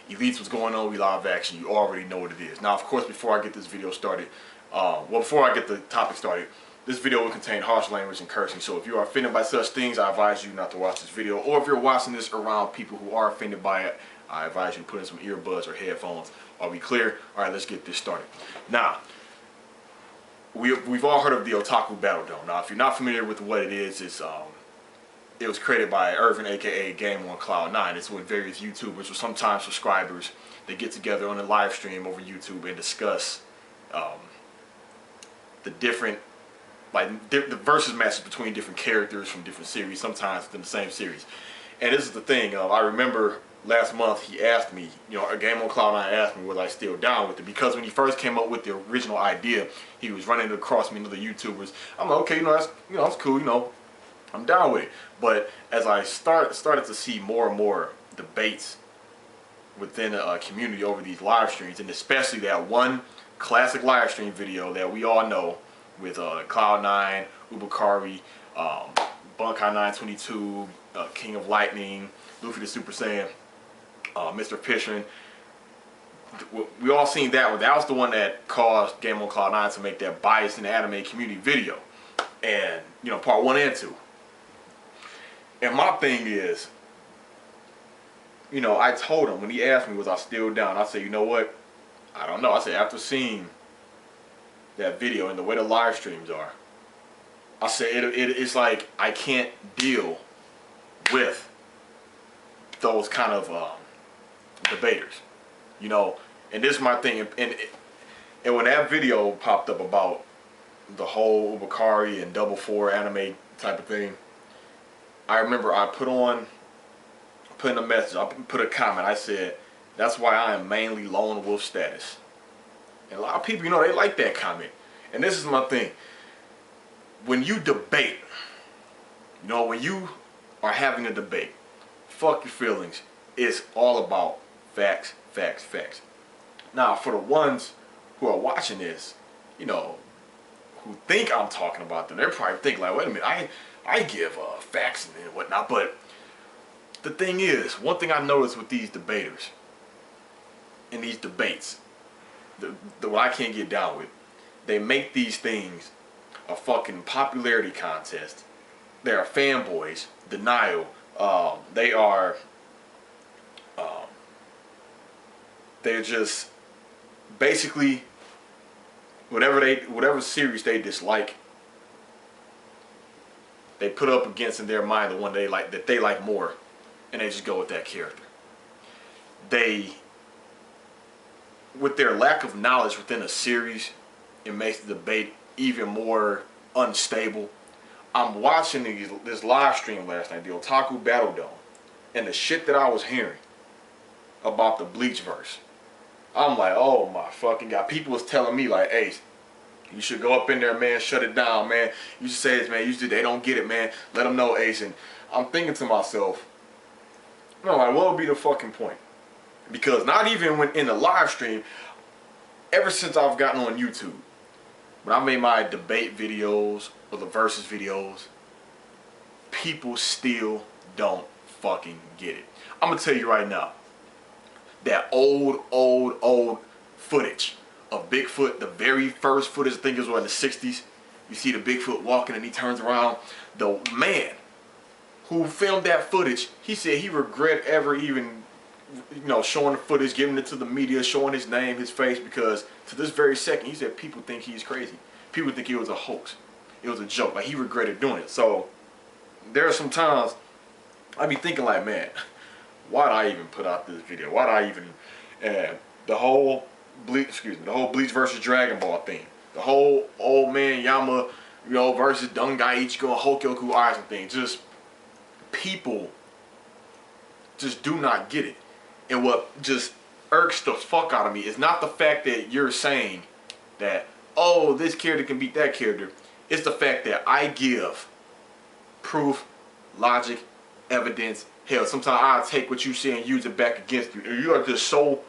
Elites, what's going on? We live action. You already know what it is. Now, of course, before I get this video started, before I get the topic started, this video will contain harsh language and cursing. So if you are offended by such things, I advise you not to watch this video. Or if you're watching this around people who are offended by it, I advise you to put in some earbuds or headphones. Are we clear? All right, let's get this started. Now, we've all heard of the Otaku Battle Dome. Now, if you're not familiar with what it is, it was created by Irvin, aka Game on Cloud 9. It's when various YouTubers or sometimes subscribers, they get together on a live stream over YouTube and discuss the different, the versus matches between different characters from different series, sometimes within the same series. And this is the thing. I remember last month he asked me, a Game on Cloud 9 asked me was I still down with it, because when he first came up with the original idea, he was running across me and other YouTubers. I'm like, okay, that's cool, I'm down with it. But as I started to see more and more debates within a community over these live streams, and especially that one classic live stream video that we all know with Cloud9, Ubukari, Bunkai 922, King of Lightning, Luffy the Super Saiyan, Mr. Pishin. We all seen that one. That was the one that caused Game on Cloud 9 to make that bias in the anime community video. And, part 1 and 2. And my thing is, I told him when he asked me was I still down, I said, you know what? I don't know. I said, after seeing that video and the way the live streams are, I said it's like I can't deal with those kind of debaters, and this is my thing. And when that video popped up about the whole Ubukari and Double 4 anime type of thing, I remember I put in a message, I put a comment, I said, that's why I am mainly lone wolf status. And a lot of people, they like that comment. And this is my thing. When you debate, when you are having a debate, fuck your feelings. It's all about facts, facts, facts. Now, for the ones who are watching this, who think I'm talking about them, they're probably thinking like, wait a minute, I give facts and whatnot. But the thing is, one thing I noticed with these debaters, in these debates, the what I can't get down with, they make these things a fucking popularity contest. They are fanboys, denial. They're just basically whatever series they dislike, they put up against in their mind the one that they like more, and they just go with that character. With their lack of knowledge within a series, it makes the debate even more unstable. I'm watching this live stream last night, the Otaku Battle Dome, and the shit that I was hearing about the Bleach verse. I'm like, oh my fucking God. People was telling me like, hey, you should go up in there, man, shut it down, man. You should say this, man. They don't get it, man. Let them know, Ace. And I'm thinking to myself, what would be the fucking point? Because not even when in the live stream, ever since I've gotten on YouTube, when I made my debate videos or the versus videos, people still don't fucking get it. I'm gonna tell you right now, that old footage of Bigfoot, the very first footage, I think it was in the 60s. You see the Bigfoot walking and he turns around. The man who filmed that footage, he said he regret ever even, showing the footage, giving it to the media, showing his name, his face, because to this very second, he said people think he's crazy. People think it was a hoax. It was a joke. Like, he regretted doing it. So there are some times I be thinking like, man, why'd I even put out this video? Why'd I even, the whole Bleach versus Dragon Ball thing, the whole old man Yama, versus Dungai Ichigo and Hokyoku Aizen thing, just people just do not get it. And what just irks the fuck out of me is not the fact that you're saying that, oh, this character can beat that character. It's the fact that I give proof, logic, evidence. Hell, sometimes I'll take what you say and use it back against you. And you are just so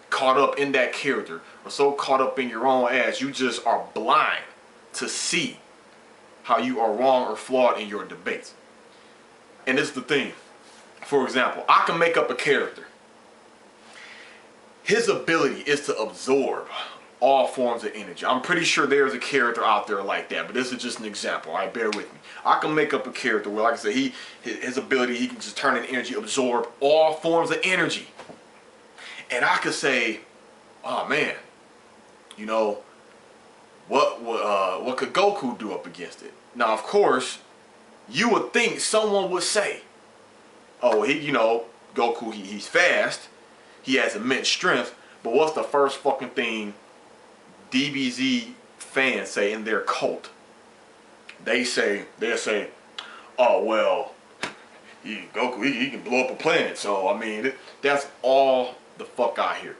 caught up in that character, or so caught up in your own ass, you just are blind to see how you are wrong or flawed in your debates. And this is the thing. For example, I can make up a character his ability is to absorb all forms of energy. I'm pretty sure there's a character out there like that, but this is just an example. All right, bear with me. I can make up a character where, like I said, his ability, he can just turn in energy, absorb all forms of energy. And I could say, oh man, you know, what could Goku do up against it? Now, of course, you would think someone would say, oh, Goku, he's fast, he has immense strength, but what's the first fucking thing DBZ fans say in their cult? They'll say, oh well, Goku, he can blow up a planet. So I mean, that's all the fuck I hear.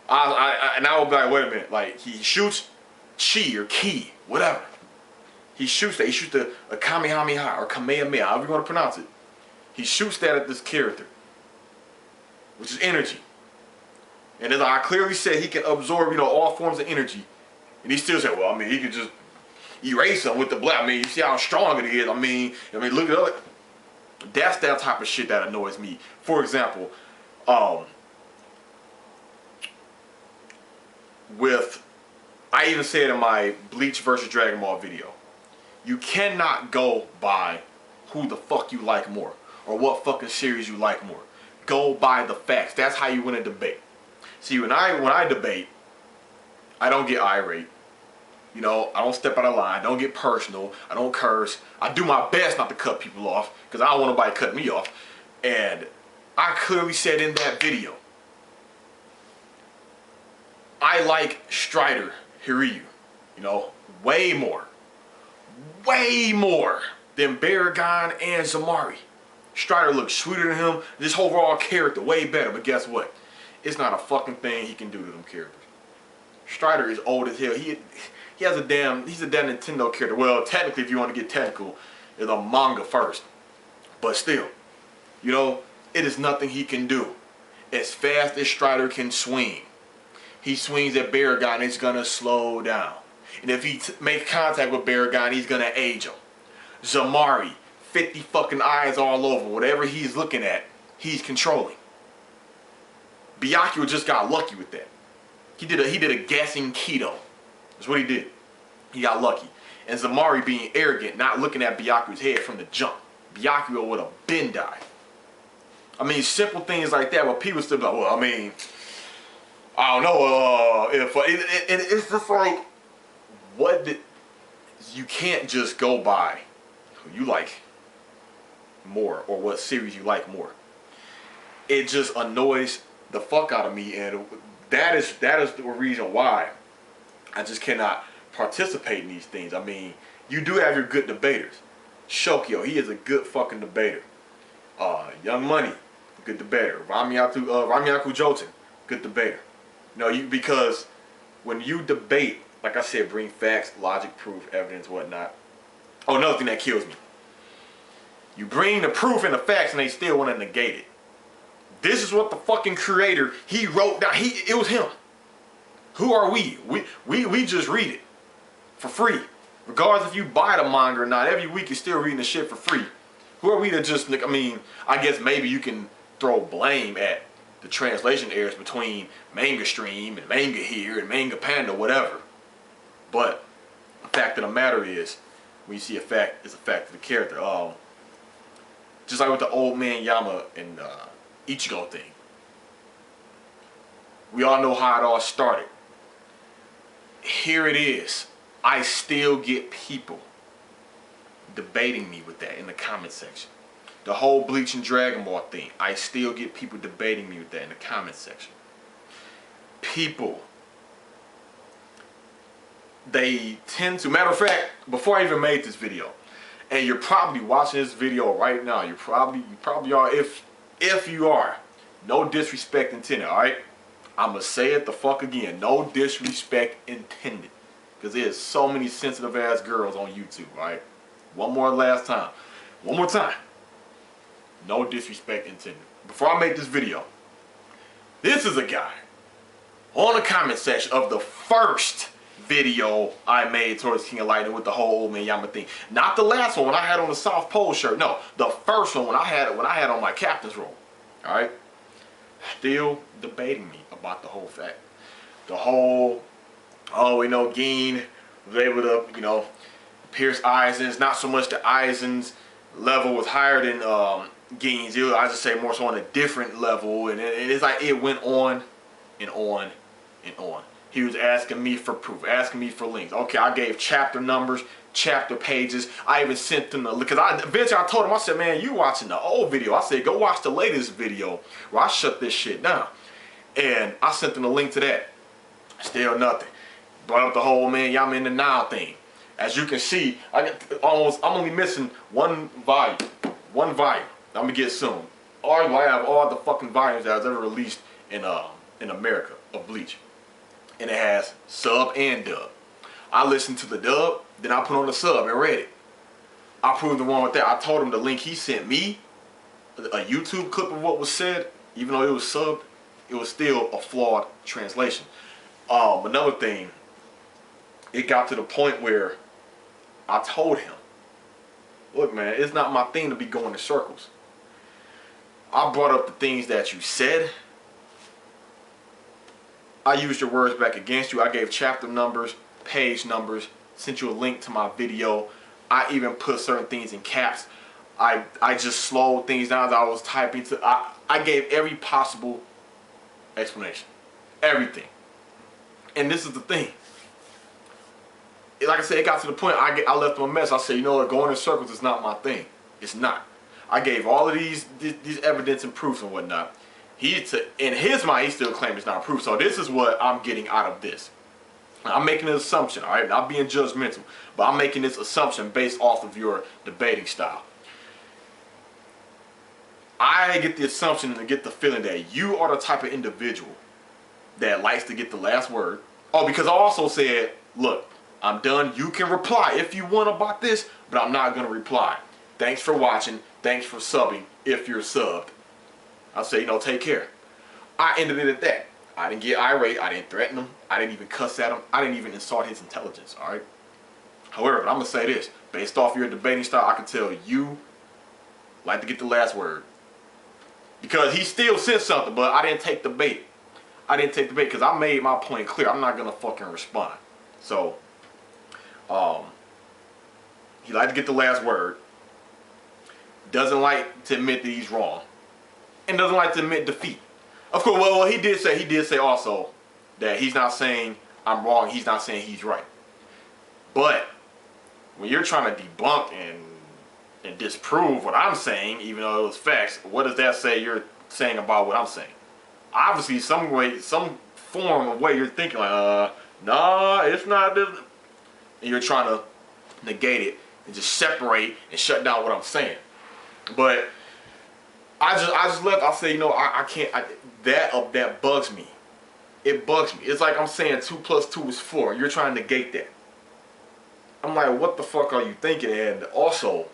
And I would be like, wait a minute, like he shoots chi or ki, whatever. He shoots that. He shoots a Kamehameha or Kamehameha, however you want to pronounce it. He shoots that at this character, which is energy. And as I clearly said, he can absorb, all forms of energy. And he still said, well, I mean, he could just erase them with the blast. I mean, you see how strong it is. I mean, look at it. That's that type of shit that annoys me. For example, I even said in my Bleach versus Dragon Ball video, you cannot go by who the fuck you like more or what fucking series you like more. Go by the facts. That's how you win a debate. See, when I debate, I don't get irate. I don't step out of line. I don't get personal. I don't curse. I do my best not to cut people off because I don't want nobody to cut me off. And I clearly said in that video, I like Strider Hiryu, way more than Baragon and Zamari. Strider looks sweeter than him. This overall character way better. But guess what? It's not a fucking thing he can do to them characters. Strider is old as hell. He's a damn Nintendo character. Well, technically, if you want to get technical, it's a manga first. But still, it is nothing he can do. As fast as Strider can swing, he swings at Baragon, it's gonna slow down. And if he makes contact with Baragon, he's gonna age him. Zamari, 50 fucking eyes all over. Whatever he's looking at, he's controlling. Byakuya just got lucky with that. He did a guessing keto. That's what he did. He got lucky. And Zamari being arrogant, not looking at Byakuya's head from the jump. Byakuya would have been died. I mean, simple things like that, but people still go, well, I mean, I don't know, it's just like, you can't just go by who you like more or what series you like more. It just annoys the fuck out of me, and that is the reason why I just cannot participate in these things. I mean, you do have your good debaters. Shokyo, he is a good fucking debater. Young Money, good debater. Ramiyaku Joten, good debater. Because when you debate, like I said, bring facts, logic, proof, evidence, whatnot. Oh, another thing that kills me. You bring the proof and the facts and they still want to negate it. This is what the fucking creator, he wrote down. It was him. Who are we? We just read it for free. Regardless if you buy the manga or not, every week you're still reading the shit for free. Who are we to just, I guess maybe you can throw blame at the translation errors between Manga Stream and Manga Here and Manga Panda, whatever. But the fact of the matter is, when you see a fact, it's a fact of the character. Just like with the Old Man Yama and Ichigo thing. We all know how it all started. Here it is. I still get people debating me with that in the comment section. The whole Bleach and Dragon Ball thing, I still get people debating me with that in the comment section. People, they tend to, matter of fact, before I even made this video, and you're probably watching this video right now, you probably are, if you are, no disrespect intended, alright? I'ma say it the fuck again, no disrespect intended. Because there's so many sensitive ass girls on YouTube, alright? One more last time. One more time. No disrespect intended. Before I make this video, this is a guy on the comment section of the first video I made towards King of Lightning with the whole Old Man Yama thing. Not the last one when I had on the South Pole shirt. No, the first one when I had on my captain's robe. Alright? still debating me about the whole fact. The whole, oh, we know Geen was able to, you know, pierce Aizen's. Not so much the Aizen's level was higher than Geen's. I just say more so on a different level. And it's like it went on and on and on. He was asking me for proof, asking me for links. Okay, I gave chapter numbers, chapter pages. I even sent them the link. Because eventually I told him, I said, man, you watching the old video. I said, go watch the latest video where I shut this shit down. And I sent them the link to that. Still nothing. Brought up the whole, man, y'all in the now thing. As you can see, I'm only missing one volume. One volume. I'm gonna get soon. Or I have all the fucking volumes that was ever released in America of Bleach. And it has sub and dub. I listened to the dub, then I put on the sub and read it. I proved the one with that. I told him the link he sent me, a YouTube clip of what was said, even though it was subbed, it was still a flawed translation. Another thing, it got to the point where I told him, look man, it's not my thing to be going in circles. I brought up the things that you said. I used your words back against you. I gave chapter numbers, page numbers, sent you a link to my video. I even put certain things in caps. I just slowed things down as I was typing. I gave every possible explanation. Everything. And this is the thing. Like I said, it got to the point I left him a mess. I said, you know what, going in circles is not my thing. It's not. I gave all of these evidence and proofs and whatnot. In his mind, he still claims it's not proof. So this is what I'm getting out of this. I'm making an assumption, all right? Not being judgmental, but I'm making this assumption based off of your debating style. I get the assumption and get the feeling that you are the type of individual that likes to get the last word. Oh, because I also said, look, I'm done. You can reply if you want about this, but I'm not going to reply. Thanks for watching. Thanks for subbing if you're subbed. I'll say, you know, take care. I ended it at that. I didn't get irate. I didn't threaten him. I didn't even cuss at him. I didn't even insult his intelligence, all right? However, I'm going to say this. Based off your debating style, I can tell you like to get the last word. Because he still said something, but I didn't take the bait. I didn't take the bait because I made my point clear. I'm not going to fucking respond. So, he liked to get the last word. Doesn't like to admit that he's wrong. And doesn't like to admit defeat. Of course, well, he did say also that he's not saying I'm wrong. He's not saying he's right. But when you're trying to debunk and disprove what I'm saying, even though it was facts, what does that say you're saying about what I'm saying? Obviously, some form of way you're thinking like, nah, it's not this. And you're trying to negate it and just separate and shut down what I'm saying. But I just left. I say, you know, I can't. That bugs me. It bugs me. It's like I'm saying 2 + 2 is 4. You're trying to negate that. I'm like, what the fuck are you thinking? And also,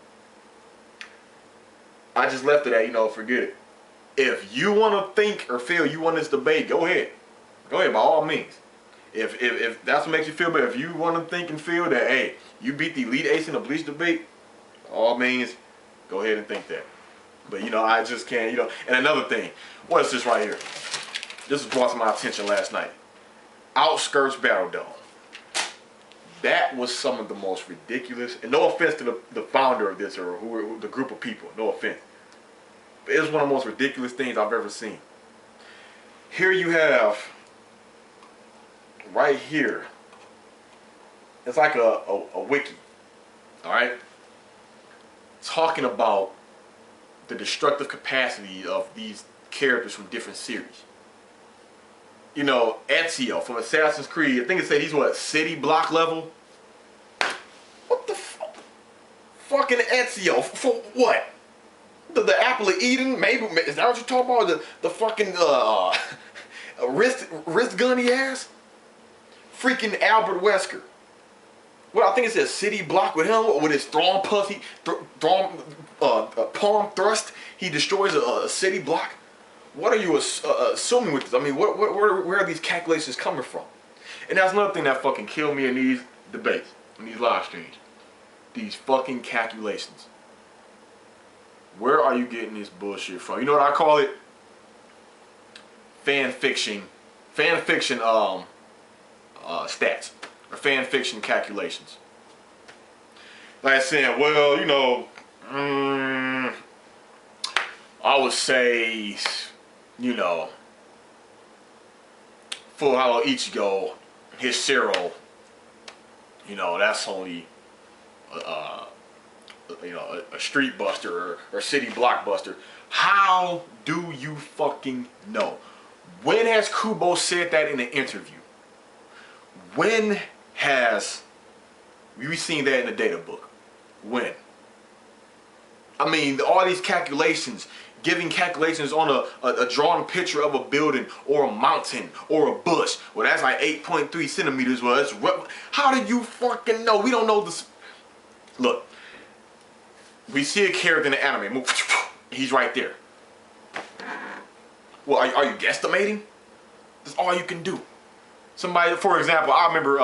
I just left it at, you know, forget it. If you want to think or feel you want this debate, go ahead. Go ahead, by all means. If that's what makes you feel better, if you want to think and feel that, hey, you beat the Elite Ace in the Bleach debate, by all means, go ahead and think that. But, you know, I just can't, you know. And another thing, what is this right here? This was brought to my attention last night. Outskirts Battle Dome. That was some of the most ridiculous, and no offense to the founder of this or who the group of people, no offense. But it was one of the most ridiculous things I've ever seen. Here you have, right here, it's like a wiki, all right? Talking about the destructive capacity of these characters from different series. You know, Ezio from Assassin's Creed, I think it said he's what, city block level? What the fuck? Fucking Ezio, for what? The Apple of Eden, maybe, is that what you're talking about? The fucking wrist gun he has? Freaking Albert Wesker. Well, I think it says city block with him, with his palm thrust, he destroys a city block. What are you assuming with this? I mean, where are these calculations coming from? And that's another thing that fucking killed me in these debates, in these live streams. These fucking calculations. Where are you getting this bullshit from? You know what I call it? fan fiction stats or fan fiction calculations. Like saying, well, you know, I would say, you know, Full Hollow Ichigo, his Zero, you know, that's only, you know, a street buster or city blockbuster. How do you fucking know? When has Kubo said that in an interview? When has we seen that in the data book? When? I mean, all these calculations, giving calculations on a drawn picture of a building or a mountain or a bush. Well, that's like 8.3 centimeters. Well, that's how did you fucking know? We don't know this. Look, we see a character in the anime move. He's right there. Well, are you guesstimating? That's all you can do. Somebody, for example, I remember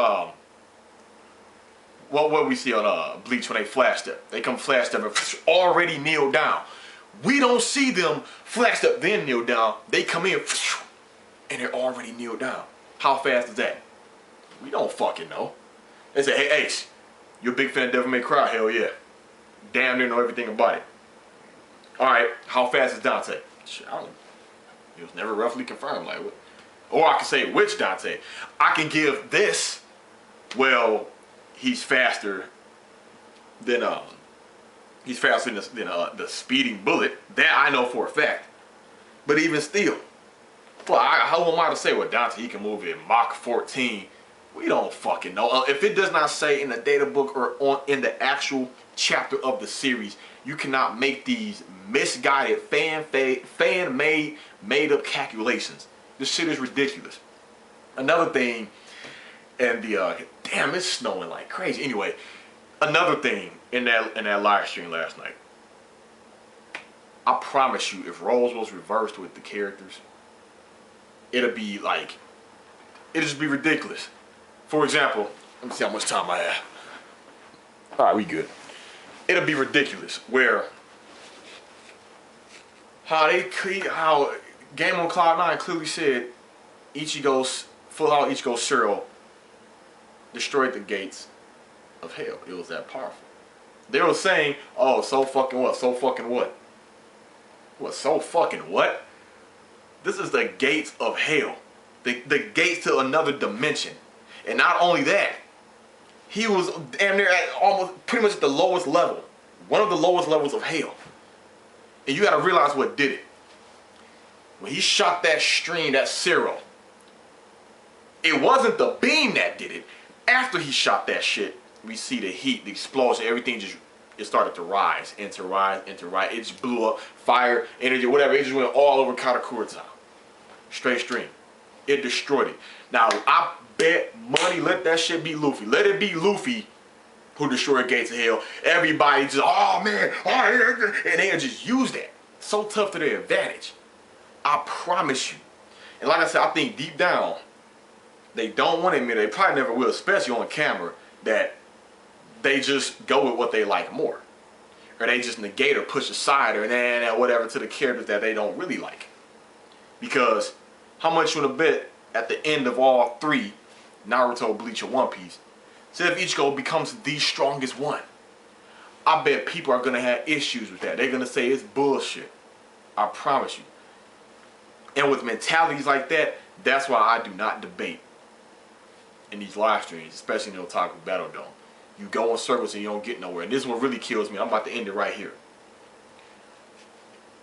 what we see on Bleach when they flash step. They come flash step and already kneel down. We don't see them flash step then kneel down. They come in and they're already kneeled down. How fast is that? We don't fucking know. They say, hey Ace, you a big fan of Devil May Cry? Hell yeah. Damn near know everything about it. Alright, how fast is Dante? It was never roughly confirmed. Like, what? Or I can say which Dante. I can give this, well, he's faster than the speeding bullet. That I know for a fact. But even still, well, how am I to say, well, Dante, he can move at Mach 14? We don't fucking know. If it does not say in the data book or in the actual chapter of the series, you cannot make these misguided fan-made, made-up calculations. This shit is ridiculous. Another thing, and damn, it's snowing like crazy. Anyway, another thing in that live stream last night. I promise you, if roles was reversed with the characters, it'd just be ridiculous. For example, let me see how much time I have. All right, we good. It'll be ridiculous where how Game on Cloud 9 clearly said Ichigo's Full Hollow Ichigo's Zero destroyed the gates of hell. It was that powerful. They were saying, oh, so fucking what? So fucking what? What, so fucking what? This is the gates of hell. The gates to another dimension. And not only that, he was damn near at almost pretty much at the lowest level. One of the lowest levels of hell. And you gotta realize what did it. When he shot that stream, that Zero, it wasn't the beam that did it. After he shot that shit, we see the heat, the explosion, everything it started to rise, and to rise, and to rise. It just blew up, fire, energy, whatever. It just went all over Karakura Town. Straight stream. It destroyed it. Now, I bet money, let that shit be Luffy. Let it be Luffy who destroyed Gates of Hell. Everybody just, oh man, oh, and they'll just use that. So tough to their advantage. I promise you. And like I said, I think deep down, they don't want to admit it. They probably never will, especially on camera, that they just go with what they like more. Or they just negate or push aside or whatever to the characters that they don't really like. Because how much you want to bet at the end of all three, Naruto, Bleach, and One Piece, say if Ichigo becomes the strongest one, I bet people are going to have issues with that. They're going to say it's bullshit. I promise you. And with mentalities like that, that's why I do not debate in these live streams, especially in the Otaku Battle Dome. You go in circles and you don't get nowhere. And this is what really kills me. I'm about to end it right here.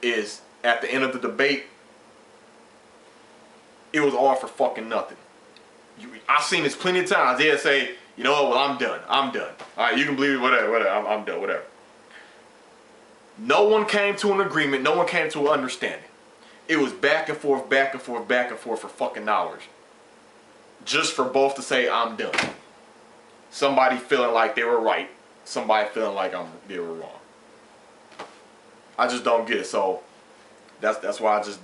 Is at the end of the debate, it was all for fucking nothing. I've seen this plenty of times. They'll say, you know what, well, I'm done. I'm done. All right, you can believe it, whatever. I'm done, whatever. No one came to an agreement. No one came to an understanding. It was back and forth, back and forth, back and forth for fucking hours. Just for both to say, I'm done. Somebody feeling like they were right. Somebody feeling like they were wrong. I just don't get it. So that's why I just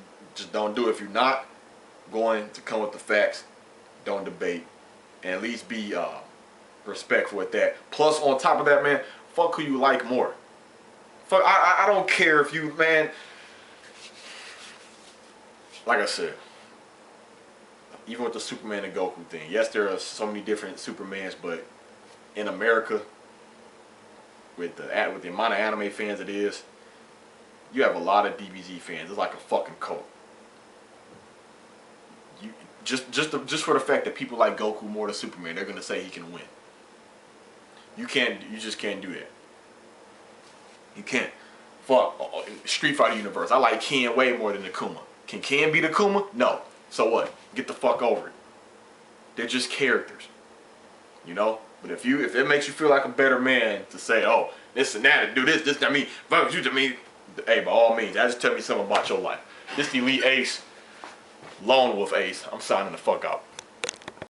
don't do it. If you're not going to come with the facts, don't debate. And at least be respectful with that. Plus, on top of that, man, fuck who you like more. Fuck, I don't care if you, man. Like I said, even with the Superman and Goku thing. Yes, there are so many different Supermans, but in America, with the amount of anime fans it is, you have a lot of DBZ fans. It's like a fucking cult. You just for the fact that people like Goku more than Superman, they're gonna say he can win. You just can't do that. You can't. Fuck Street Fighter universe. I like Ken way more than Akuma. Can Ken beat Akuma? No. So what? Get the fuck over it. They're just characters, you know. But if it makes you feel like a better man to say, oh, this and that, do this, I mean, hey, by all means, that just tell me something about your life. This Elite Ace, Lone Wolf Ace. I'm signing the fuck out.